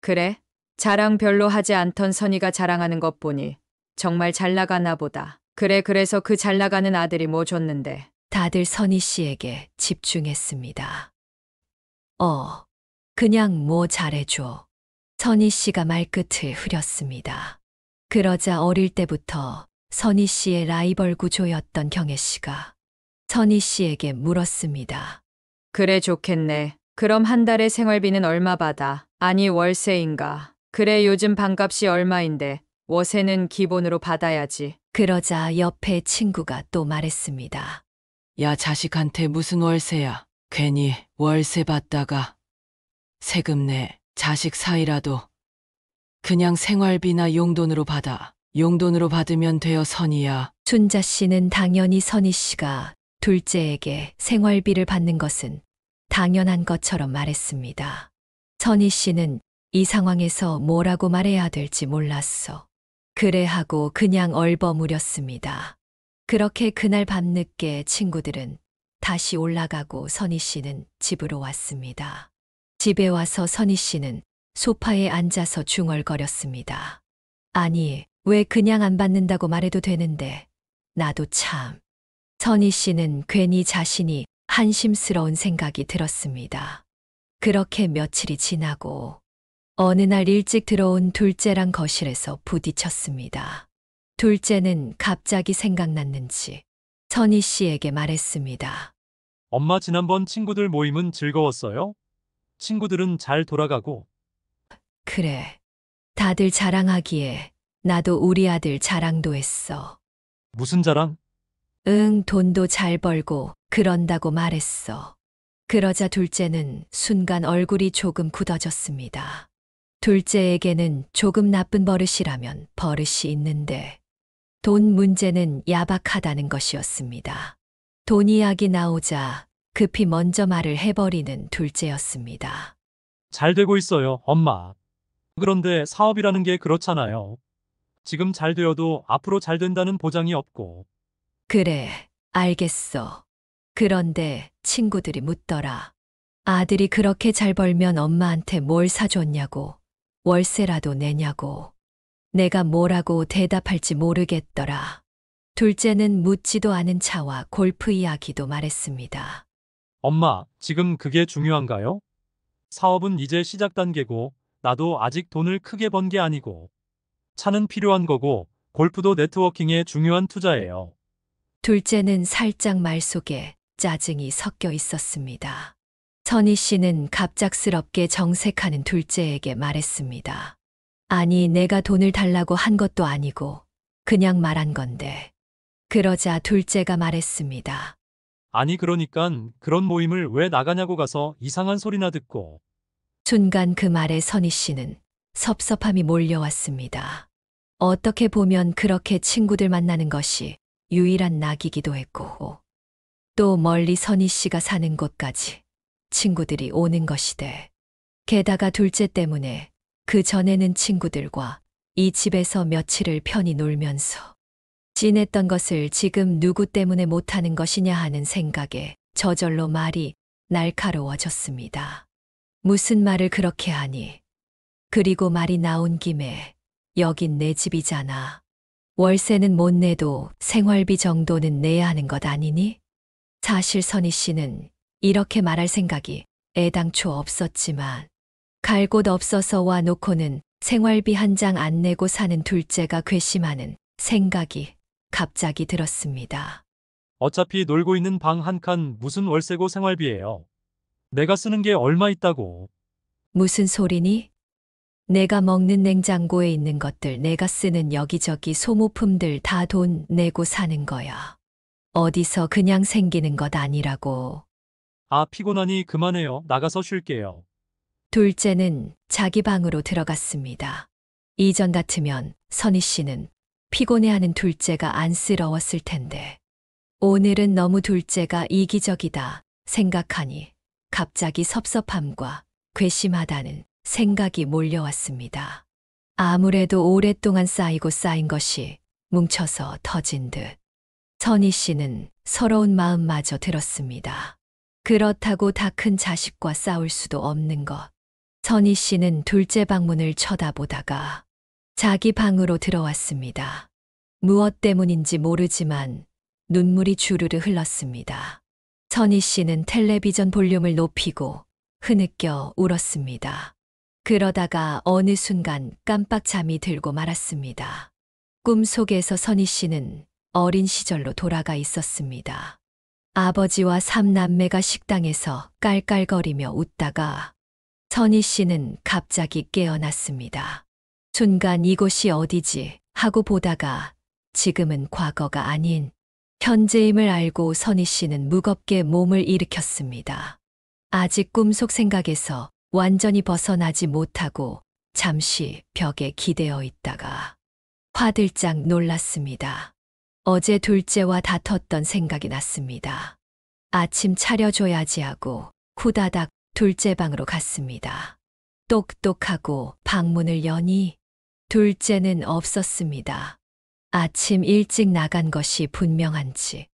그래? 자랑 별로 하지 않던 선이가 자랑하는 것 보니 정말 잘 나가나 보다. 그래, 그래서 그 잘 나가는 아들이 뭐 줬는데. 다들 선희 씨에게 집중했습니다. 그냥 뭐 잘해줘. 선희 씨가 말끝을 흐렸습니다. 그러자 어릴 때부터 선희 씨의 라이벌 구조였던 경혜 씨가 선희 씨에게 물었습니다. 그래, 좋겠네. 그럼 한 달에 생활비는 얼마 받아? 아니, 월세인가? 그래, 요즘 방값이 얼마인데 월세는 기본으로 받아야지. 그러자 옆에 친구가 또 말했습니다. 야, 자식한테 무슨 월세야. 괜히 월세 받다가 세금 내. 자식 사이라도 그냥 생활비나 용돈으로 받아. 용돈으로 받으면 돼요, 선이야. 순자 씨는 당연히 선희 씨가 둘째에게 생활비를 받는 것은 당연한 것처럼 말했습니다. 선희 씨는 이 상황에서 뭐라고 말해야 될지 몰랐어. 그래 하고 그냥 얼버무렸습니다. 그렇게 그날 밤늦게 친구들은 다시 올라가고 선희 씨는 집으로 왔습니다. 집에 와서 선희 씨는 소파에 앉아서 중얼거렸습니다. 아니, 왜 그냥 안 받는다고 말해도 되는데, 나도 참. 선희 씨는 괜히 자신이 한심스러운 생각이 들었습니다. 그렇게 며칠이 지나고 어느 날 일찍 들어온 둘째랑 거실에서 부딪혔습니다. 둘째는 갑자기 생각났는지 선희 씨에게 말했습니다. 엄마, 지난번 친구들 모임은 즐거웠어요? 친구들은 잘 돌아가고. 그래. 다들 자랑하기에 나도 우리 아들 자랑도 했어. 무슨 자랑? 응, 돈도 잘 벌고 그런다고 말했어. 그러자 둘째는 순간 얼굴이 조금 굳어졌습니다. 둘째에게는 조금 나쁜 버릇이라면 버릇이 있는데 돈 문제는 야박하다는 것이었습니다. 돈 이야기 나오자 급히 먼저 말을 해버리는 둘째였습니다. 잘 되고 있어요, 엄마. 그런데 사업이라는 게 그렇잖아요. 지금 잘 되어도 앞으로 잘 된다는 보장이 없고. 그래, 알겠어. 그런데 친구들이 묻더라. 아들이 그렇게 잘 벌면 엄마한테 뭘 사줬냐고, 월세라도 내냐고. 내가 뭐라고 대답할지 모르겠더라. 둘째는 묻지도 않은 차와 골프 이야기도 말했습니다. 엄마, 지금 그게 중요한가요? 사업은 이제 시작 단계고, 나도 아직 돈을 크게 번 게 아니고. 차는 필요한 거고, 골프도 네트워킹에 중요한 투자예요. 둘째는 살짝 말 속에 짜증이 섞여 있었습니다. 선희 씨는 갑작스럽게 정색하는 둘째에게 말했습니다. 아니, 내가 돈을 달라고 한 것도 아니고 그냥 말한 건데. 그러자 둘째가 말했습니다. 아니, 그러니깐 그런 모임을 왜 나가냐고 가서 이상한 소리나 듣고. 순간 그 말에 선희 씨는 섭섭함이 몰려왔습니다. 어떻게 보면 그렇게 친구들 만나는 것이 유일한 낙이기도 했고, 또 멀리 선희 씨가 사는 곳까지 친구들이 오는 것이돼. 게다가 둘째 때문에 그 전에는 친구들과 이 집에서 며칠을 편히 놀면서 찐했던 것을 지금 누구 때문에 못하는 것이냐 하는 생각에 저절로 말이 날카로워졌습니다. 무슨 말을 그렇게 하니? 그리고 말이 나온 김에 여긴 내 집이잖아. 월세는 못 내도 생활비 정도는 내야 하는 것 아니니? 사실 선희 씨는 이렇게 말할 생각이 애당초 없었지만 갈 곳 없어서 와 놓고는 생활비 한 장 안 내고 사는 둘째가 괘씸하는 생각이 갑자기 들었습니다. 어차피 놀고 있는 방 한 칸 무슨 월세고 생활비예요. 내가 쓰는 게 얼마 있다고. 무슨 소리니? 내가 먹는 냉장고에 있는 것들, 내가 쓰는 여기저기 소모품들 다 돈 내고 사는 거야. 어디서 그냥 생기는 것 아니라고. 아, 피곤하니 그만해요. 나가서 쉴게요. 둘째는 자기 방으로 들어갔습니다. 이전 같으면 선희 씨는 피곤해하는 둘째가 안쓰러웠을 텐데 오늘은 너무 둘째가 이기적이다 생각하니 갑자기 섭섭함과 괘씸하다는 생각이 몰려왔습니다. 아무래도 오랫동안 쌓이고 쌓인 것이 뭉쳐서 터진 듯. 선희 씨는 서러운 마음마저 들었습니다. 그렇다고 다 큰 자식과 싸울 수도 없는 것. 선희 씨는 둘째 방문을 쳐다보다가 자기 방으로 들어왔습니다. 무엇 때문인지 모르지만 눈물이 주르르 흘렀습니다. 선희 씨는 텔레비전 볼륨을 높이고 흐느껴 울었습니다. 그러다가 어느 순간 깜빡 잠이 들고 말았습니다. 꿈속에서 선희 씨는 어린 시절로 돌아가 있었습니다. 아버지와 삼남매가 식당에서 깔깔거리며 웃다가 선희 씨는 갑자기 깨어났습니다. 순간 이곳이 어디지 하고 보다가 지금은 과거가 아닌 현재임을 알고 선희 씨는 무겁게 몸을 일으켰습니다. 아직 꿈속 생각에서 완전히 벗어나지 못하고 잠시 벽에 기대어 있다가 화들짝 놀랐습니다. 어제 둘째와 다퉜던 생각이 났습니다. 아침 차려줘야지 하고 후다닥 둘째 방으로 갔습니다. 똑똑하고 방문을 여니 둘째는 없었습니다. 아침 일찍 나간 것이 분명한지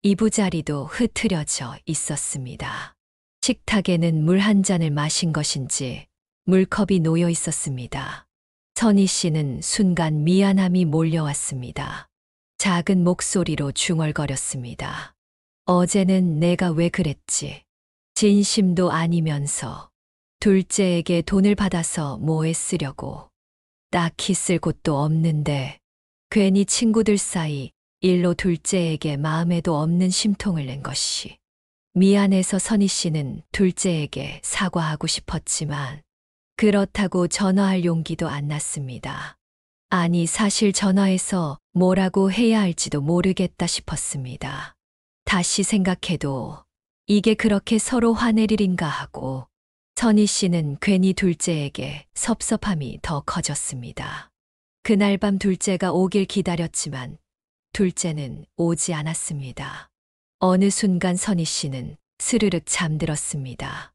이부자리도 흐트려져 있었습니다. 식탁에는 물 한 잔을 마신 것인지 물컵이 놓여 있었습니다. 선희 씨는 순간 미안함이 몰려왔습니다. 작은 목소리로 중얼거렸습니다. 어제는 내가 왜 그랬지? 진심도 아니면서 둘째에게 돈을 받아서 뭐에 쓰려고. 딱히 쓸 곳도 없는데 괜히 친구들 사이 일로 둘째에게 마음에도 없는 심통을 낸 것이. 미안해서 선희 씨는 둘째에게 사과하고 싶었지만 그렇다고 전화할 용기도 안 났습니다. 아니, 사실 전화해서 뭐라고 해야 할지도 모르겠다 싶었습니다. 다시 생각해도 이게 그렇게 서로 화낼 일인가 하고 선희 씨는 괜히 둘째에게 섭섭함이 더 커졌습니다. 그날 밤 둘째가 오길 기다렸지만 둘째는 오지 않았습니다. 어느 순간 선희 씨는 스르륵 잠들었습니다.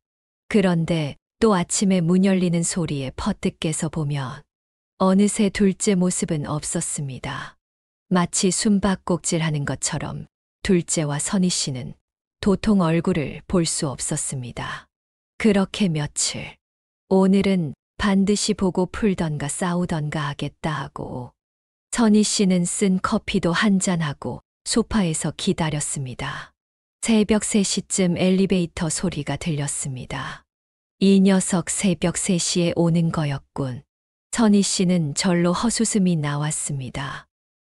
그런데 또 아침에 문 열리는 소리에 퍼뜩 깨서 보면 어느새 둘째 모습은 없었습니다. 마치 숨바꼭질하는 것처럼 둘째와 선희 씨는 도통 얼굴을 볼 수 없었습니다. 그렇게 며칠, 오늘은 반드시 보고 풀던가 싸우던가 하겠다 하고 선희 씨는 쓴 커피도 한잔하고 소파에서 기다렸습니다. 새벽 3시쯤 엘리베이터 소리가 들렸습니다. 이 녀석 새벽 3시에 오는 거였군. 선희 씨는 절로 헛웃음이 나왔습니다.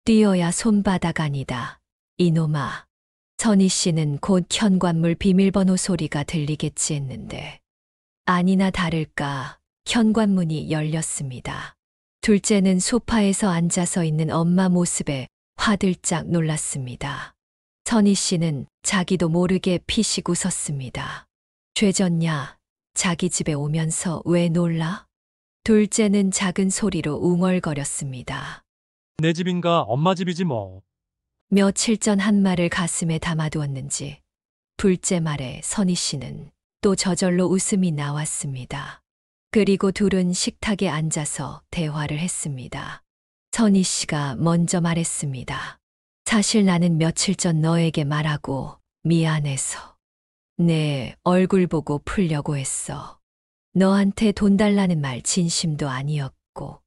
뛰어야 손바닥 아니다. 이놈아. 선희 씨는 곧 현관문 비밀번호 소리가 들리겠지 했는데 아니나 다를까 현관문이 열렸습니다. 둘째는 소파에서 앉아서 있는 엄마 모습에 화들짝 놀랐습니다. 선희 씨는 자기도 모르게 피식 웃었습니다. 죄졌냐? 자기 집에 오면서 왜 놀라? 둘째는 작은 소리로 웅얼거렸습니다. 내 집인가 엄마 집이지 뭐. 며칠 전 한 말을 가슴에 담아두었는지 둘째 말에 선희 씨는 또 저절로 웃음이 나왔습니다. 그리고 둘은 식탁에 앉아서 대화를 했습니다. 선희 씨가 먼저 말했습니다. 사실 나는 며칠 전 너에게 말하고 미안해서 내 얼굴 보고 풀려고 했어. 너한테 돈 달라는 말 진심도 아니었고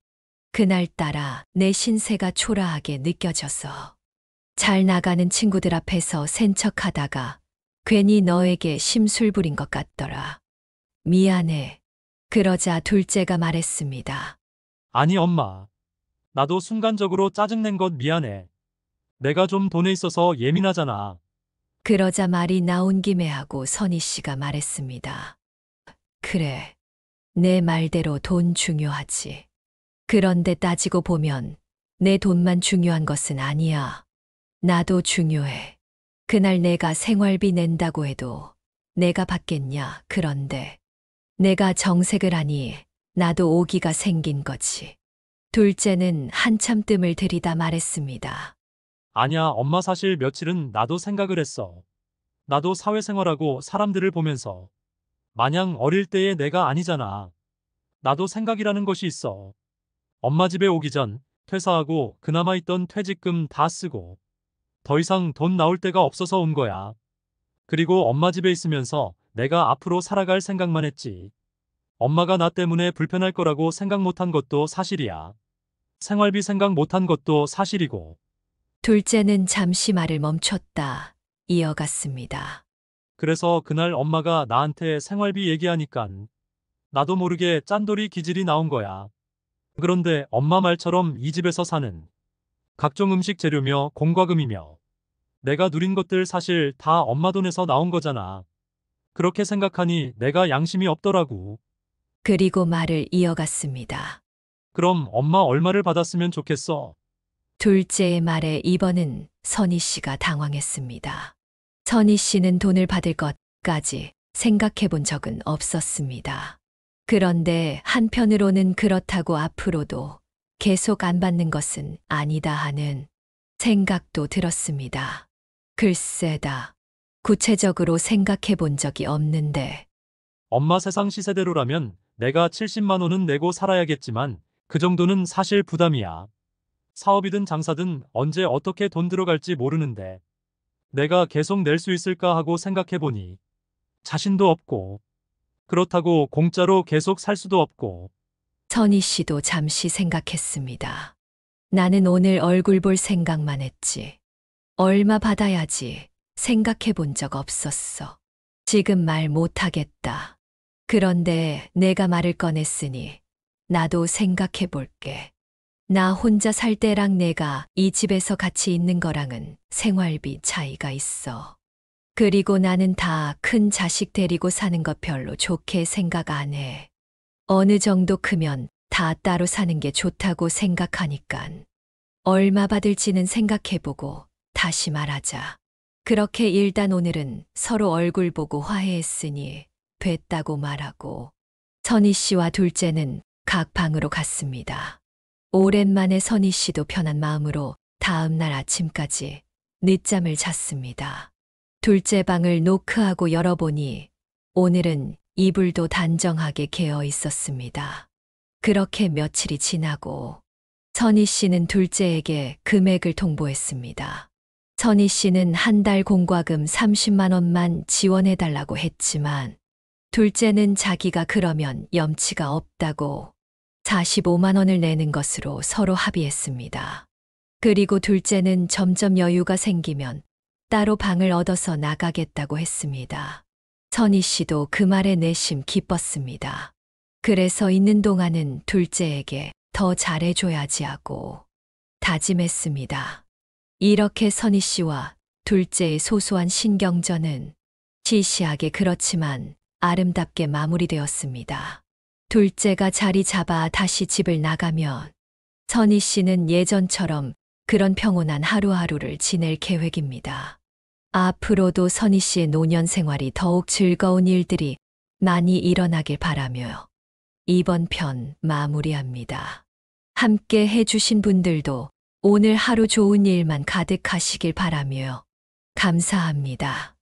그날따라 내 신세가 초라하게 느껴져서 잘 나가는 친구들 앞에서 센 척하다가 괜히 너에게 심술 부린 것 같더라. 미안해. 그러자 둘째가 말했습니다. 아니, 엄마. 나도 순간적으로 짜증낸 것 미안해. 내가 좀 돈에 있어서 예민하잖아. 그러자 말이 나온 김에 하고 선희 씨가 말했습니다. 그래. 내 말대로 돈 중요하지. 그런데 따지고 보면 내 돈만 중요한 것은 아니야. 나도 중요해. 그날 내가 생활비 낸다고 해도 내가 받겠냐. 그런데 내가 정색을 하니 나도 오기가 생긴 거지. 둘째는 한참 뜸을 들이다 말했습니다. 아니야, 엄마 사실 며칠은 나도 생각을 했어. 나도 사회생활하고 사람들을 보면서 마냥 어릴 때의 내가 아니잖아. 나도 생각이라는 것이 있어. 엄마 집에 오기 전 퇴사하고 그나마 있던 퇴직금 다 쓰고 더 이상 돈 나올 데가 없어서 온 거야. 그리고 엄마 집에 있으면서 내가 앞으로 살아갈 생각만 했지. 엄마가 나 때문에 불편할 거라고 생각 못한 것도 사실이야. 생활비 생각 못한 것도 사실이고. 둘째는 잠시 말을 멈췄다 이어갔습니다. 그래서 그날 엄마가 나한테 생활비 얘기하니깐 나도 모르게 짠돌이 기질이 나온 거야. 그런데 엄마 말처럼 이 집에서 사는 각종 음식 재료며 공과금이며 내가 누린 것들 사실 다 엄마 돈에서 나온 거잖아. 그렇게 생각하니 내가 양심이 없더라고. 그리고 말을 이어갔습니다. 그럼 엄마 얼마를 받았으면 좋겠어? 둘째의 말에 이번은 선희 씨가 당황했습니다. 선희 씨는 돈을 받을 것까지 생각해 본 적은 없었습니다. 그런데 한편으로는 그렇다고 앞으로도 계속 안 받는 것은 아니다 하는 생각도 들었습니다. 글쎄다. 구체적으로 생각해 본 적이 없는데. 엄마 세상 시세대로라면 내가 70만 원은 내고 살아야겠지만 그 정도는 사실 부담이야. 사업이든 장사든 언제 어떻게 돈 들어갈지 모르는데 내가 계속 낼 수 있을까 하고 생각해보니 자신도 없고 그렇다고 공짜로 계속 살 수도 없고. 선희 씨도 잠시 생각했습니다. 나는 오늘 얼굴 볼 생각만 했지. 얼마 받아야지 생각해 본 적 없었어. 지금 말 못하겠다. 그런데 내가 말을 꺼냈으니 나도 생각해 볼게. 나 혼자 살 때랑 내가 이 집에서 같이 있는 거랑은 생활비 차이가 있어. 그리고 나는 다 큰 자식 데리고 사는 것 별로 좋게 생각 안 해. 어느 정도 크면 다 따로 사는 게 좋다고 생각하니깐. 얼마 받을지는 생각해보고 다시 말하자. 그렇게 일단 오늘은 서로 얼굴 보고 화해했으니 됐다고 말하고 선희 씨와 둘째는 각 방으로 갔습니다. 오랜만에 선희 씨도 편한 마음으로 다음 날 아침까지 늦잠을 잤습니다. 둘째 방을 노크하고 열어보니 오늘은 이불도 단정하게 개어 있었습니다. 그렇게 며칠이 지나고 선희 씨는 둘째에게 금액을 통보했습니다. 선희 씨는 한 달 공과금 30만 원만 지원해달라고 했지만 둘째는 자기가 그러면 염치가 없다고 45만 원을 내는 것으로 서로 합의했습니다. 그리고 둘째는 점점 여유가 생기면 따로 방을 얻어서 나가겠다고 했습니다. 선희 씨도 그 말에 내심 기뻤습니다. 그래서 있는 동안은 둘째에게 더 잘해줘야지 하고 다짐했습니다. 이렇게 선희 씨와 둘째의 소소한 신경전은 시시하게 그렇지만 아름답게 마무리되었습니다. 둘째가 자리 잡아 다시 집을 나가면 선희 씨는 예전처럼 그런 평온한 하루하루를 지낼 계획입니다. 앞으로도 선희 씨의 노년 생활이 더욱 즐거운 일들이 많이 일어나길 바라며 이번 편 마무리합니다. 함께 해주신 분들도 오늘 하루 좋은 일만 가득하시길 바라며 감사합니다.